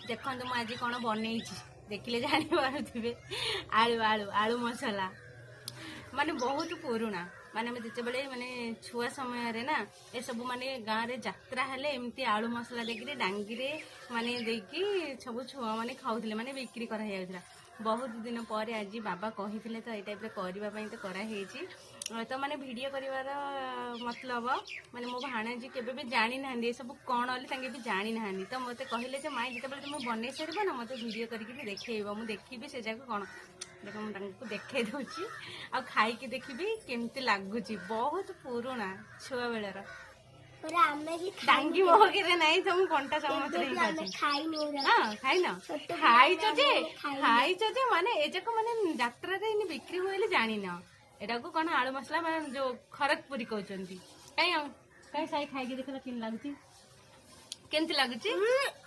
ଦେଖନ୍ତୁ ମୁଁ ଆଜି କ'ଣ ବନେଇଛି ଦେଖିଲେ ଜାଣିପାରୁଥିବେ। ଆଳୁ ଆଳୁ ଆଳୁ ମସଲା ମାନେ ବହୁତ ପୁରୁଣା। ମାନେ ଆମେ ଯେତେବେଳେ ମାନେ ଛୁଆ ସମୟରେ ନା ଏସବୁ ମାନେ ଗାଁରେ ଯାତ୍ରା ହେଲେ ଏମିତି ଆଳୁ ମସଲା ଦେଇକିରି ଡାଙ୍ଗିରେ ମାନେ ଦେଇକି ସବୁ ଛୁଆ ମାନେ ଖାଉଥିଲେ, ମାନେ ବିକ୍ରି କରାହେଇଯାଉଥିଲା। ବହୁତ ଦିନ ପରେ ଆଜି ବାବା କହିଥିଲେ ତ ଏଇ ଟାଇପ୍ରେ କରିବା ପାଇଁ ତ କରାହେଇଛି। ତ ମାନେ ଭିଡ଼ିଓ କରିବାର ମତଲବ ମାନେ ମୋ ଭାଣେଜୀ କେବେ ବି ଜାଣିନାହାନ୍ତି ଏସବୁ କ'ଣ ବୋଲି, ତାଙ୍କେ ବି ଜାଣିନାହାନ୍ତି। ତ ମୋତେ କହିଲେ ଯେ ମାଇଁ ଯେତେବେଳେ ତୁମେ ବନେଇ ସାରିବ ନା ମୋତେ ଭିଡ଼ିଓ କରିକି ବି ଦେଖେଇବ, ମୁଁ ଦେଖିବି ସେ ଯାକ କ'ଣ। ଦେଖ ମୁଁ ତାଙ୍କୁ ଦେଖେଇ ଦେଉଛି ଆଉ ଖାଇକି ଦେଖିବି କେମିତି ଲାଗୁଛି। ବହୁତ ପୁରୁଣା ଛୁଆବେଳର ଡାଙ୍ଗି ମହକିରେ ନାହିଁ ତ ମୁଁ କଣ୍ଟା ଚାମଚରେ ହିଁ ଖାଉଛି। ହଁ ଖାଇନ? ଖାଇଛ ଯେ ମାନେ ଏ ଯାକ ମାନେ ଯାତ୍ରାରେ ଏଇନେ ବିକ୍ରି ହୁଏ ବୋଲି ଜାଣିନ। ଏଟାକୁ କ'ଣ ଆଳୁ ମସଲା ମାନେ ଯୋଉ ଖରଗପୁରୀ କହୁଛନ୍ତି। କାଇଁ ସାଇ ଖାଇକି ଦେଖିଲ କେମିତି ଲାଗୁଛି? କେମିତି ଲାଗୁଛି?